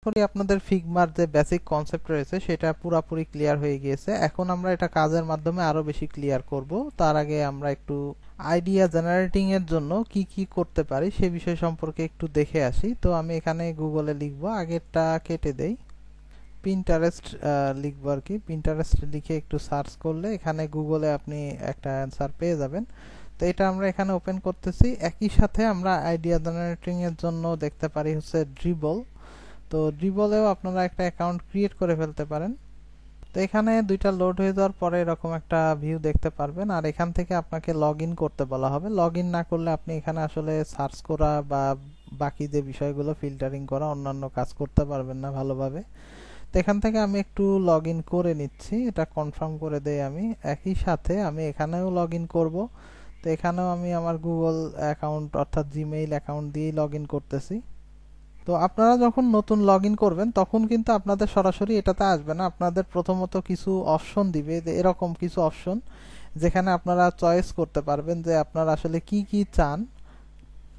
করি আপনাদের ফিগমার যে বেসিক কনসেপ্ট রয়েছে সেটা পুরোপুরি ক্লিয়ার হয়ে গিয়েছে। এখন আমরা এটা কাজের মাধ্যমে আরো বেশি ক্লিয়ার করব। তার আগে আমরা একটু আইডিয়া জেনারেটিং এর জন্য কি কি করতে পারি সে বিষয় সম্পর্কে একটু দেখে আসি। তো আমি এখানে গুগলে লিখব, আগেরটা কেটে দেই, পিন্টারেস্ট লিখব আর কি। পিন্টারেস্ট লিখে একটু সার্চ করলে এখানে গুগলে আপনি একটা অ্যান্সার পেয়ে যাবেন। তো এটা আমরা এখানে ওপেন করতেছি। একই সাথে আমরা আইডিয়া জেনারেটিং এর জন্য দেখতে পারি হচ্ছে ড্রিবল। তো ড্রিবলেও আপনারা একটা অ্যাকাউন্ট ক্রিয়েট করে ফেলতে পারেন। তো এখানে দুইটা লোড হয়ে যাওয়ার পরে এরকম একটা ভিউ দেখতে পারবেন, আর এখান থেকে আপনাকে লগ ইন করতে বলা হবে। লগ ইন না করলে আপনি এখানে আসলে সার্চ করা বা বাকি যে বিষয়গুলো ফিল্টারিং করা অন্যান্য কাজ করতে পারবেন না ভালোভাবে। তো এখান থেকে আমি একটু লগ ইন করে নিচ্ছি, এটা কনফার্ম করে দেই আমি। একই সাথে আমি এখানেও লগ ইন করবো। তো এখানেও আমি আমার গুগল অ্যাকাউন্ট অর্থাৎ জিমেইল অ্যাকাউন্ট দিয়েই লগ ইন করতেছি। তো আপনারা যখন নতুন লগ ইন করবেন তখন কিন্তু আপনাদের সরাসরি এটাতে আসবে না, আপনাদের প্রথমত কিছু অপশন দিবে, এরকম কিছু অপশন যেখানে আপনারা চয়েস করতে পারবেন যে আপনারা আসলে কি কি চান।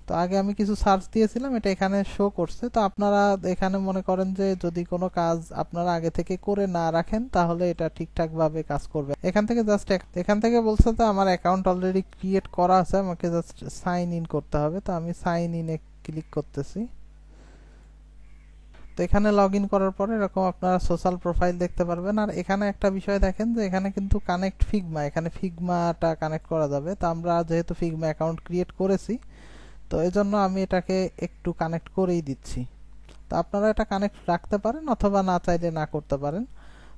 তো আগে আমি কিছু সার্চ দিয়েছিলাম, এটা এখানে শো করছে। তো আপনারা এখানে মনে করেন যে যদি কোনো কাজ আপনারা আগে থেকে করে না রাখেন তাহলে এটা ঠিকঠাক ভাবে কাজ করবে। এখান থেকে জাস্ট এখান থেকে বলছে তো আমার অ্যাকাউন্ট অলরেডি ক্রিয়েট করা আছে, আমাকে জাস্ট সাইন ইন করতে হবে। তো আমি সাইন ইনে ক্লিক করতেছি। তো এখানে লগ ইন করার পরে এরকম আপনারা সোশ্যাল প্রোফাইল দেখতে পারবেন। আর এখানে একটা বিষয় দেখেন যে এখানে কিন্তু কানেক্ট ফিগমা, এখানে ফিগমাটা কানেক্ট করা যাবে। তো আমরা যেহেতু ফিগমা অ্যাকাউন্ট ক্রিয়েট করেছি তো এজন্য আমি এটাকে একটু কানেক্ট করেই দিচ্ছি। তো আপনারা এটা কানেক্ট রাখতে পারেন অথবা না চাইলে না করতে পারেন।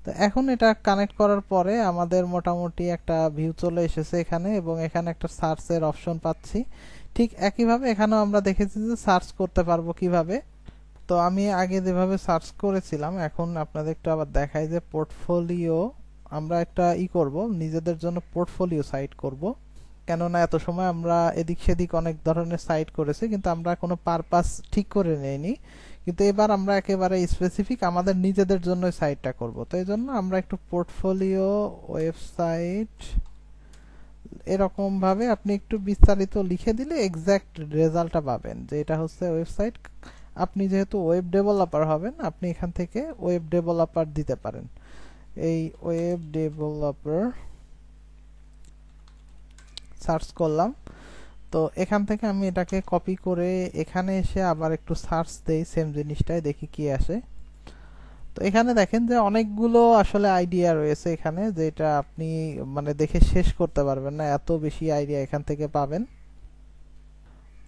তো এখন এটা কানেক্ট করার পরে আমাদের মোটামুটি একটা ভিউ চলে এসেছে এখানে, এবং এখানে একটা সার্চের অপশন পাচ্ছি। ঠিক একইভাবে এখানেও আমরা দেখেছি যে সার্চ করতে পারবো কিভাবে। তো আমি আগে যেভাবে সার্চ করেছিলাম এখন আপনাদের একটু আবার দেখাই যে পোর্টফোলিও আমরা একটা করব, নিজেদের জন্য পোর্টফোলিও সাইট করব। কেননা এত সময় আমরা এদিক সেদিক অনেক ধরনের সাইট করেছি কিন্তু আমরা কোনো পারপাস ঠিক করে নেইনি, কিন্তু এবার আমরা একেবারে স্পেসিফিক আমাদের নিজেদের জন্য সাইটটা করব। তো এই জন্য আমরা একটু পোর্টফোলিও ওয়েবসাইট এরকম ভাবে আপনি একটু বিস্তারিত লিখে দিলে এক্সাক্ট রেজাল্টটা পাবেন যে এটা হচ্ছে ওয়েবসাইট। আপনি যেহেতু ওয়েব ডেভেলপার হবেন আপনি এখান থেকে ওয়েব ডেভেলপার দিতে পারেন। এই ওয়েব ডেভেলপার সার্চ করলাম। তো এখান থেকে আমি এটাকে কপি করে এখানে এসে আবার একটু সার্চ দেই সেম জিনিসটাই, দেখি কি আসে। তো এখানে দেখেন যে অনেকগুলো আসলে আইডিয়া রয়েছে এখানে, যেটা আপনি মানে দেখে শেষ করতে পারবেন না, এত বেশি আইডিয়া এখান থেকে পাবেন।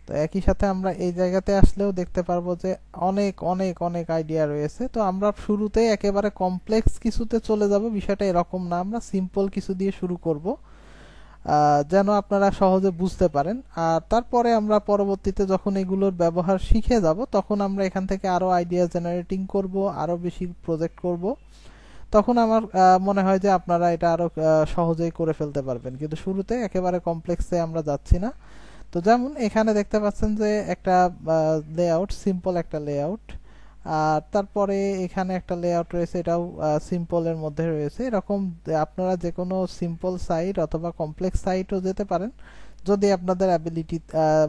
তো একই সাথে আমরা এই জায়গাতে আসলেও দেখতে পারবো যে অনেক অনেক অনেক আইডিয়া রয়েছে। তো আমরা শুরুতে একেবারে কমপ্লেক্স কিছুতে চলে যাব, বিষয়টা এরকম না, আমরা সিম্পল কিছু দিয়ে শুরু করব যেন আপনারা সহজে বুঝতে পারেন। আর তারপরে আমরা পরবর্তীতে যখন এগুলোর ব্যবহার শিখে যাব তখন আমরা এখান থেকে আরো আইডিয়া জেনারেটিং করব, আরো বেশি প্রজেক্ট করব। তখন আমার মনে হয় যে আপনারা এটা আরো সহজেই করে ফেলতে পারবেন, কিন্তু শুরুতে একেবারে কমপ্লেক্সে আমরা যাচ্ছি না। তো যেমন এখানে দেখতে পাচ্ছেন যে একটা লেআউট, সিম্পল একটা লেআউট, আর তারপরে এখানে একটা লেআউট রয়েছে, এটাও সিম্পল এর মধ্যে রয়েছে। এরকম আপনারা যে কোনো সিম্পল সাইট অথবা কমপ্লেক্স সাইটও যেতে পারেন যদি আপনাদের অ্যাবিলিটি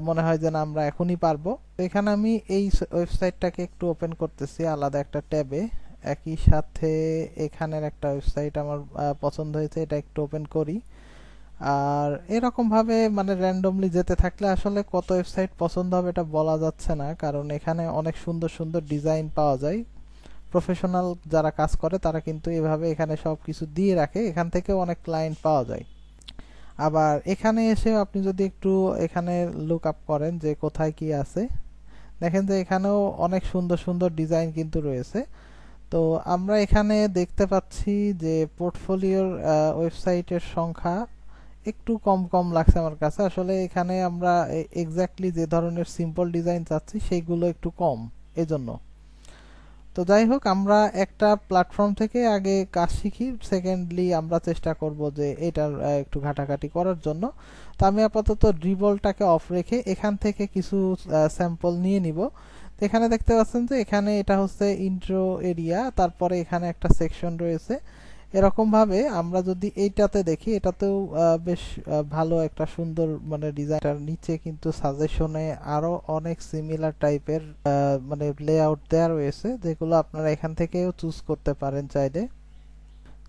মনে হয় যে না আমরা এখনই পারবো। তো এখানে আমি এই ওয়েবসাইটটাকে একটু ওপেন করতেছি আলাদা একটা ট্যাবে। একই সাথে এখানের একটা ওয়েবসাইট আমার পছন্দ হয়েছে, এটা একটু ওপেন করি। আর এরকম ভাবে মানে র্যান্ডমলি যেতে থাকলে আসলে কত ওয়েবসাইট পছন্দ হবে এটা বলা যাচ্ছে না, কারণ এখানে অনেক সুন্দর সুন্দর ডিজাইন পাওয়া যায়। প্রফেশনাল যারা কাজ করে তারা কিন্তু এভাবে এখানে সবকিছু দিয়ে রাখে, এখান থেকেও অনেক ক্লায়েন্ট পাওয়া যায়। আবার এখানে এসে আপনি যদি একটু এখানে লুক আপ করেন যে কোথায় কি আছে, দেখেন যে এখানেও অনেক সুন্দর সুন্দর ডিজাইন কিন্তু রয়েছে। তো আমরা এখানে দেখতে পাচ্ছি যে পোর্টফোলিওর ওয়েবসাইটের সংখ্যা একটু কম কম লাগছে আমার কাছে। আসলে এখানে আমরা এক্স্যাক্টলি যে ধরনের সিম্পল ডিজাইন চাচ্ছি সেইগুলো একটু কম এজন্য। তো যাই হোক, আমরা একটা প্ল্যাটফর্ম থেকে আগে কাজ শিখি, সেকেন্ডলি আমরা চেষ্টা করব যে এটার একটু ঘাটাঘাটি করার জন্য। তো আমি আপাতত ড্রিবলটাকে অফ রেখে এখান থেকে কিছু স্যাম্পল নিয়ে নিব। তো এখানে দেখতে পাচ্ছেন যে এখানে এটা হচ্ছে ইন্ট্রো এরিয়া, তারপরে এখানে একটা সেকশন রয়েছে, এরকম ভাবে আমরা যদি এইটাতে দেখি, এটাতেও বেশ ভালো একটা সুন্দর মানে ডিজাইনটার নিচে কিন্তু সাজেশনে আরো অনেক সিমিলার টাইপের মানে লেআউট দেওয়া রয়েছে, যেগুলো আপনারা এখান থেকেও চুজ করতে পারেন চাইলে।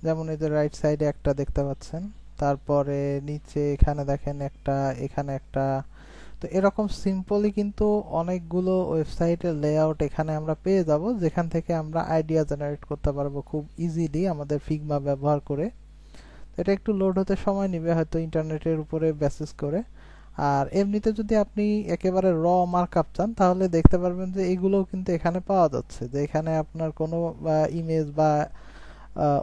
যেমন এই যে রাইট সাইডে একটা দেখতে পাচ্ছেন, তারপরে নিচে এখানে দেখেন একটা, এখানে একটা। তো এরকম সিম্পলি কিন্তু অনেকগুলো ওয়েবসাইটের লেআউট এখানে আমরা পেয়ে যাব, যেখান থেকে আমরা আইডিয়া জেনারেট করতে পারবো খুব ইজিলি আমাদের ফিগমা ব্যবহার করে। এটা একটু লোড হতে সময় নেবে হয়তো ইন্টারনেটের উপরে বেসিস করে। আর এমনিতে যদি আপনি একেবারে র মার্কআপ চান, তাহলে দেখতে পারবেন যে এগুলোও কিন্তু এখানে পাওয়া যাচ্ছে, যে এখানে আপনার কোনো ইমেজ বা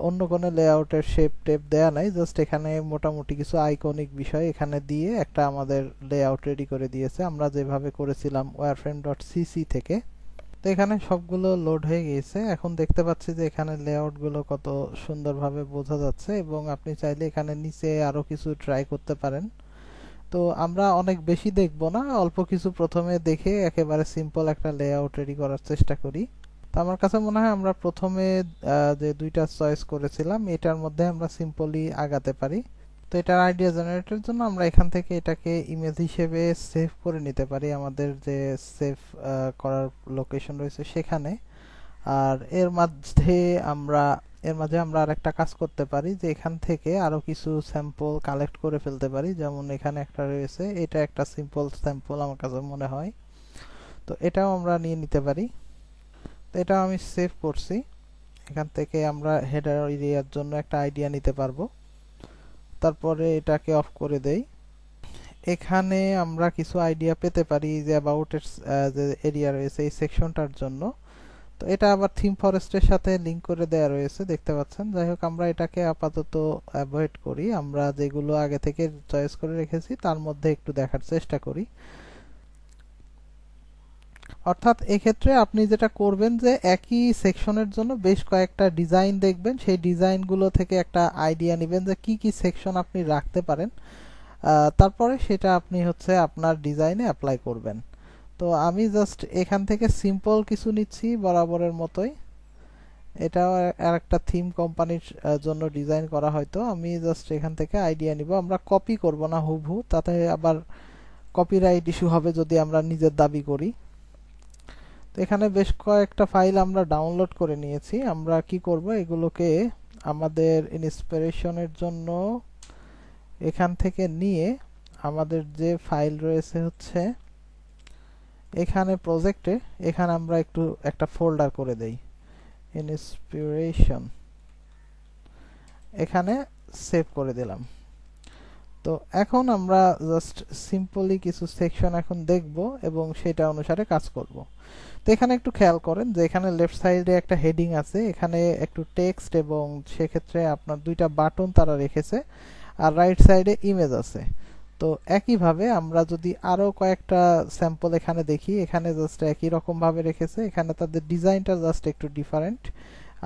অন্য কোনো লেআউটের শেপ টেপ দেয়া নাই, জাস্ট এখানে মোটামুটি কিছু আইকনিক বিষয় এখানে দিয়ে একটা আমাদের লেআউট রেডি করে দিয়েছে, আমরা যেভাবে করেছিলাম wireframe.cc থেকে। তো এখানে সবগুলো লোড হয়ে গিয়েছে। এখন দেখতে পাচ্ছি যে এখানে লেআউট গুলো কত সুন্দরভাবে বোঝা যাচ্ছে, এবং আপনি চাইলে এখানে নিচে আরো কিছু ট্রাই করতে পারেন। তো আমরা অনেক বেশি দেখব না, অল্প কিছু প্রথমে দেখে একেবারে সিম্পল একটা লেআউট রেডি করার চেষ্টা করি। তো আমার কাছে মনে হয় আমরা প্রথমে যে দুইটা চয়েস করেছিলাম এটার মধ্যে আমরা সিম্পলি আগাতে পারি। তো এটার আইডিয়া জেনারেটরের জন্য আমরা এখান থেকে এটাকে ইমেজ হিসেবে সেভ করে নিতে পারি আমাদের যে সেভ করার লোকেশন রয়েছে সেখানে। আর এর মাঝে আমরা আরেকটা কাজ করতে পারি, যে এখান থেকে আরো কিছু স্যাম্পল কালেক্ট করে ফেলতে পারি। যেমন এখানে একটা রয়েছে, এটা একটা সিম্পল স্যাম্পল আমার কাছে মনে হয়, তো এটাও আমরা নিয়ে নিতে পারি। তো এটা আমি সেভ করছি। এখান থেকে আমরা হেডার এরিয়ার জন্য একটা আইডিয়া নিতে পারবো। তারপরে এটাকে অফ করে দেই। এখানে আমরা কিছু আইডিয়া পেতে পারি যে অ্যাবাউট এর যে এরিয়া রয়েছে এই সেকশনটার জন্য। তো এটা আবার থিম ফরেস্টের সাথে লিংক করে দেয়া রয়েছে, দেখতে পাচ্ছেন। যাই হোক, আমরা এটাকে আপাতত অ্যাভয়েড করি, আমরা যেগুলো আগে থেকে চয়েস করে রেখেছি তার মধ্যে একটু দেখার চেষ্টা করি। অর্থাৎ এক্ষেত্রে আপনি যেটা করবেন যে একই সেকশনের জন্য বেশ কয়েকটা ডিজাইন দেখবেন, সেই ডিজাইনগুলো থেকে একটা আইডিয়া নেবেন যে কি কি সেকশন আপনি রাখতে পারেন, তারপরে সেটা আপনি হচ্ছে আপনার ডিজাইনে অ্যাপ্লাই করবেন। তো আমি জাস্ট এখান থেকে সিম্পল কিছু নিচ্ছি বরাবরের মতোই। এটাও আরেকটা থিম কোম্পানির জন্য ডিজাইন করা, হয়তো আমি জাস্ট এখান থেকে আইডিয়া নিব, আমরা কপি করব না হুবহু, তাতে আবার কপিরাইট ইস্যু হবে যদি আমরা নিজের দাবি করি। তো এখানে বেশ কয়েকটা ফাইল আমরা ডাউনলোড করে নিয়েছি। আমরা কি করব, এগুলোকে আমাদের ইন্সপিরেশনের জন্য এখান থেকে নিয়ে আমাদের যে ফাইল রয়েছে হচ্ছে এখানে প্রজেক্টে, এখানে আমরা একটু একটা ফোল্ডার করে দেই ইন্সপিরেশন, এখানে সেভ করে দিলাম। তো এখন আমরা জাস্ট সিম্পলি কিছু সেকশন এখন দেখব এবং সেটা অনুসারে কাজ করব। তো এখানে একটু খেয়াল করেন যে এখানে লেফট সাইডে একটা হেডিং আছে, এখানে একটু টেক্সট, এবং সেক্ষেত্রে আপনার দুইটা বাটন তারা রেখেছে, আর রাইট সাইডে ইমেজ আছে। তো একইভাবে আমরা যদি আরো কয়েকটা স্যাম্পল এখানে দেখি, এখানে জাস্ট একই রকম ভাবে রেখেছে, এখানে তাদের ডিজাইনটা জাস্ট একটু ডিফারেন্ট,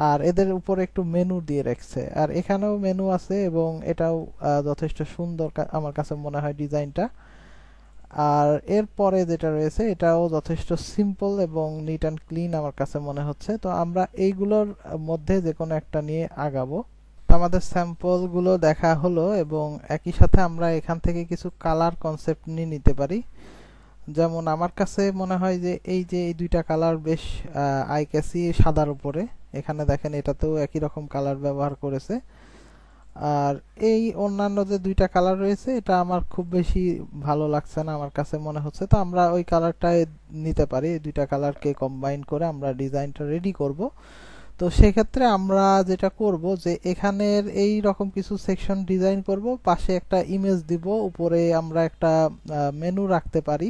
আর এদের উপরে একটু মেনু দিয়ে রাখছে, আর এখানেও মেনু আছে, এবং এটাও যথেষ্ট সুন্দর আমার কাছে মনে হয় ডিজাইনটা। আর এরপরে যেটা রয়েছে এটাও যথেষ্ট সিম্পল এবং নিট অ্যান্ড ক্লিন আমার কাছে মনে হচ্ছে। তো আমরা এইগুলোর মধ্যে যে কোনো একটা নিয়ে আগাবো। আমাদের স্যাম্পল গুলো দেখা হলো, এবং একই সাথে আমরা এখান থেকে কিছু কালার কনসেপ্ট নিয়ে নিতে পারি। যেমন আমার কাছে মনে হয় যে এই দুইটা কালার বেশ আই ক্যাচি সাদার উপরে, এখানে দেখেন এটাতেও একই রকম কালার ব্যবহার করেছে। আর এই অন্যান্য যে দুইটা কালার রয়েছে এটা আমার খুব বেশি ভালো লাগছে না আমার কাছে মনে হচ্ছে, তো আমরা ওই কালারটাই নিতে পারি। এই দুইটা কালারকে কম্বাইন করে আমরা ডিজাইনটা রেডি করব। তো সেক্ষেত্রে আমরা যেটা করব যে এখানের এই রকম কিছু সেকশন ডিজাইন করব, পাশে একটা ইমেজ দিব, উপরে আমরা একটা মেনু রাখতে পারি,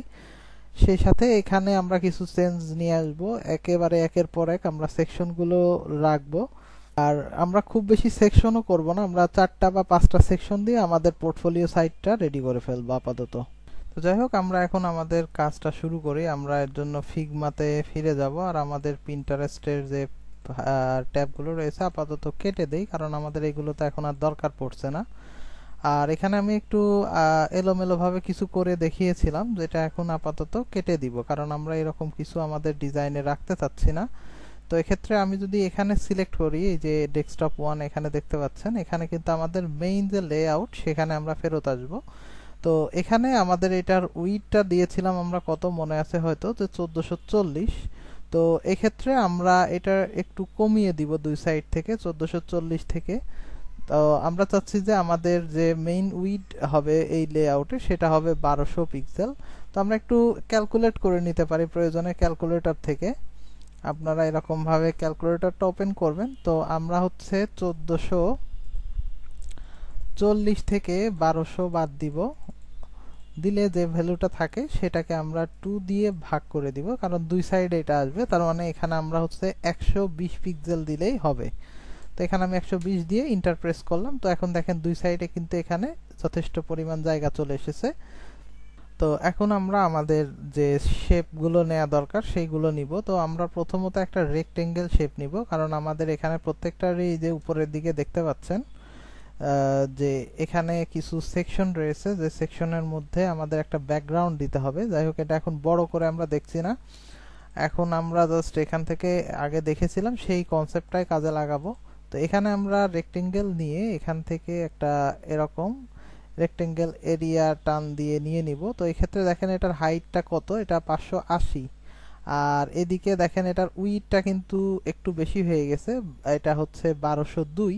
সেই সাথে এখানে আমরা কিছু চেঞ্জ নিয়ে আসবো, একেবারে একের পর এক আমরা সেকশনগুলো রাখবো। আর আমরা খুব বেশি সেকশনও করব না, আমরা 4টা বা 5টা সেকশন দিয়ে আমাদের পোর্টফোলিও সাইটটা রেডি করে ফেলবো আপাতত। তো যাই হোক, আমরা এখন আমাদের কাজটা শুরু করি। আমরা এর জন্য ফিগমাতে ফিরে যাব, আর আমাদের পিন্টারেস্টের যে ট্যাবগুলো রয়েছে আপাতত কেটে দেই, কারণ আমাদের এগুলো তো এখন আর দরকার পড়ছে না। আর এখানে আমি একটু এলোমেলো ভাবে কিছু করে দেখিয়েছিলাম, যেটা এখন আপাতত কেটে দিব, কারণ আমরা এরকম কিছু আমাদের ডিজাইনে রাখতে চাচ্ছি না। তো এক্ষেত্রে আমি যদি এখানে সিলেক্ট করি, এই যে ডেস্কটপ 1 এখানে দেখতে পাচ্ছেন, এখানে কিন্তু আমাদের মেইন যে লেআউট সেখানে আমরা ফেরত আসব। তো এখানে আমাদের এটার উইডথটা দিয়েছিলাম আমরা কত মনে আছে হয়তো, যে 1440। তো এক্ষেত্রে আমরা এটা একটু কমিয়ে দিব দুই সাইড থেকে, 1440 থেকে। তো আমরা চাচ্ছি যে আমাদের যে মেইন উইড হবে এই লেআউটে সেটা হবে 1200 পিক্সেল। তো আমরা একটু ক্যালকুলেট করে নিতে পারি প্রয়োজনে ক্যালকুলেটর থেকে। আপনারা এরকম ভাবে ক্যালকুলেটরটা ওপেন করবেন। তো আমরা হচ্ছে 1440 থেকে 1200 বাদ দিব, দিলে যে ভ্যালুটা থাকে সেটাকে আমরা 2 দিয়ে ভাগ করে দিব, কারণ দুই সাইডে এটা আসবে। তার মানে এখানে আমরা হচ্ছে 120 পিক্সেল দিলেই হবে। তো এখানে আমি 120 দিয়ে ইন্টার প্রেস করলাম। তো এখন দেখেন দুই সাইডে কিন্তু এখানে যথেষ্ট পরিমাণ জায়গা চলে এসেছে। তো এখন আমরা আমাদের যে শেপগুলো নেওয়া দরকার সেইগুলো নিব। তো আমরা প্রথমত একটা রেক্টেঙ্গেল শেপ নিব, কারণ আমাদের এখানে প্রত্যেকটারই যে উপরের দিকে দেখতে পাচ্ছেন যে এখানে কিছু সেকশন রয়েছে, যে সেকশনের মধ্যে আমাদের একটা ব্যাকগ্রাউন্ড দিতে হবে। যাই হোক, এটা এখন বড় করে আমরা দেখছি না, এখন আমরা জাস্ট এখান থেকে আগে দেখেছিলাম সেই কনসেপ্টটাই কাজে লাগাবো। তো এখানে আমরা রেক্টেঙ্গেল নিয়ে এখান থেকে একটা এরকম রেক্টেঙ্গেল এরিয়া টান দিয়ে নিয়ে নিব। তো এই ক্ষেত্রে দেখেন এটার হাইটটা কত, এটা 580। আর এদিকে দেখেন এটার উইডথটা কিন্তু একটু বেশি হয়ে গেছে, এটা হচ্ছে 1202।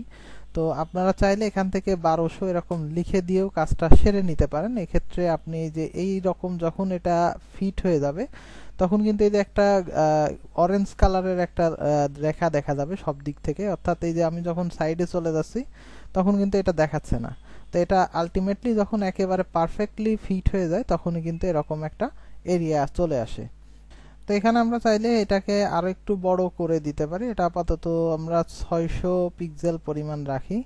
তো আপনারা চাইলে এখান থেকে 1200 এরকম লিখে দিয়েও কাজটা সেরে নিতে পারেন। এক্ষেত্রে আপনি যে এই রকম যখন এটা ফিট হয়ে যাবে তখন কিন্তু এই যে একটা অরেঞ্জ কালারের একটা রেখা দেখা যাবে সব দিক থেকে, অর্থাৎ এই যে আমি যখন সাইডে চলে যাচ্ছি তখন কিন্তু এটা দেখাচ্ছে না। তো এটা আলটিমেটলি যখন একেবারে পারফেক্টলি ফিট হয়ে যায় তখনই কিন্তু এরকম একটা এরিয়া চলে আসে। তো এখানে আমরা চাইলে এটাকে আরো একটু বড় করে দিতে পারি। এটা আপাতত আমরা 600 পিক্সেল পরিমাণ রাখি।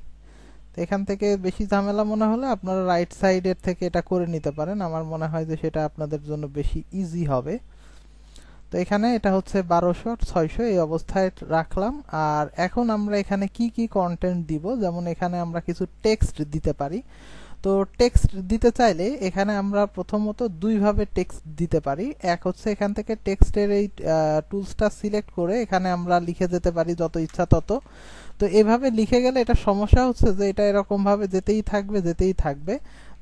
তো এখান থেকে বেশি ঝামেলা মনে হলে আপনারা রাইট সাইডের থেকে এটা করে নিতে পারেন, আমার মনে হয় যে সেটা আপনাদের জন্য বেশি ইজি হবে। তো এখানে এটা হচ্ছে 1200 আর 600 এই অবস্থায় রাখলাম। আর এখন আমরা এখানে কি কি কন্টেন্ট দিব, যেমন এখানে আমরা কিছু টেক্সট দিতে পারি। তো টেক্সট দিতে চাইলে এখানে আমরা প্রথমত দুই ভাবে টেক্সট দিতে পারি। এক হচ্ছে এখান থেকে টেক্সটের এই টুলসটা সিলেক্ট করে এখানে আমরা লিখে যেতে পারি যত ইচ্ছা তত। তো এভাবে লিখে গেলে এটা সমস্যা হচ্ছে যে এটা এরকম ভাবে যেতেই থাকবে।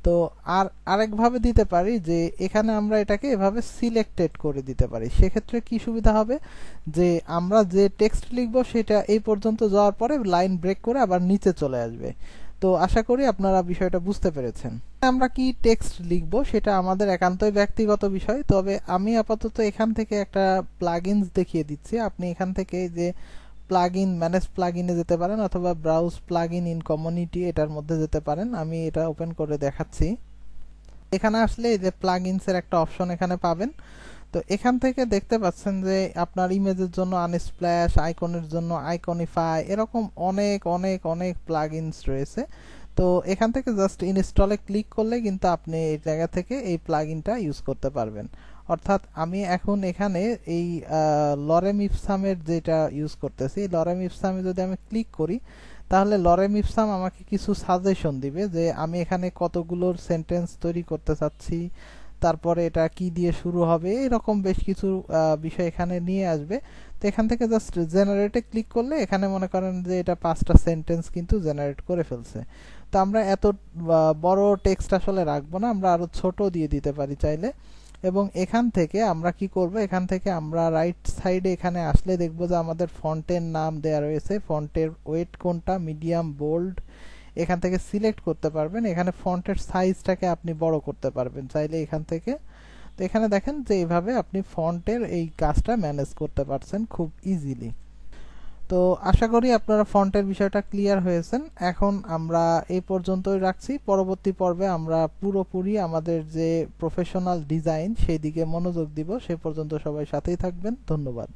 তো আর আরেকভাবে দিতে পারি যে এখানে আমরা এটাকে এভাবে সিলেক্টেড করে দিতে পারি। সেক্ষেত্রে কি সুবিধা হবে, যে আমরা যে টেক্সট লিখবো সেটা এই পর্যন্ত যাওয়ার পরে লাইন ব্রেক করে আবার নিচে চলে আসবে। তো আশা করি আপনারা বিষয়টা বুঝতে পেরেছেন। আমরা কি টেক্সট লিখবো সেটা আমাদের একান্তই ব্যক্তিগত বিষয়, তবে আমি আপাতত এখান থেকে একটা প্লাগইনস দেখিয়ে দিচ্ছি। আপনি এখান থেকে যে প্লাগইন ম্যানেজ প্লাগইনে যেতে পারেন, অথবা ব্রাউজ প্লাগইন ইন কমিউনিটি এটার মধ্যে যেতে পারেন। আমি এটা ওপেন করে দেখাচ্ছি। এখানে আসলে এই যে প্লাগইনস এর একটা অপশন এখানে পাবেন। তো এখান থেকে দেখতে পাচ্ছেন যে আপনার ইমেজের জন্য আনস্প্ল্যাশ, আইকনের জন্য আইকনিফাই, এরকম অনেক অনেক অনেক প্লাগইনস রয়েছে। তো এখান থেকে জাস্ট ইনস্টলে ক্লিক করলে কিন্তু আপনি এই জায়গা থেকে এই প্লাগইনটা ইউজ করতে পারবেন। অর্থাৎ আমি এখন এখানে এই লরেম ইপসামের যেটা ইউজ করতেছি, লরেম ইপসামে যদি আমি ক্লিক করি তাহলে লরেম ইপসাম আমাকে কিছু সাজেশন দিবে যে আমি এখানে কতগুলো সেন্টেন্স তৈরি করতে চাচ্ছি, তারপরে এটা কি দিয়ে শুরু হবে, এরকম বেশ কিছু বিষয় এখানে নিয়ে আসবে। তো এখান থেকে জাস্ট জেনারেটে ক্লিক করলে এখানে মনে করেন যে এটা 5টা সেন্টেন্স কিন্তু জেনারেট করে ফেলছে। তো আমরা এত বড় টেক্সট আসলে রাখবো না, আমরা আরো ছোট দিয়ে দিতে পারি চাইলে। এবং এখান থেকে আমরা কি করব, এখান থেকে আমরা রাইট সাইডে এখানে আসলে দেখব যে আমাদের ফন্টের নাম দেয়া রয়েছে, ফন্টের ওয়েট কোনটা, মিডিয়াম, বোল্ড, এখান থেকে সিলেক্ট করতে পারবেন। এখানে ফন্টের সাইজটাকে আপনি বড় করতে পারবেন চাইলে এখান থেকে। তো এখানে দেখেন যে এইভাবে আপনি ফন্টের এই কাজটা ম্যানেজ করতে পারছেন খুব ইজিলি। তো আশা করি আপনারা ফন্টের বিষয়টা ক্লিয়ার হয়েছেন। এখন আমরা এই পর্যন্তই রাখছি। পরবর্তী পর্বে আমরা পুরোপুরি আমাদের যে প্রফেশনাল ডিজাইন সেই দিকে মনোযোগ দিব। সে পর্যন্ত সবাই সাথেই থাকবেন। ধন্যবাদ।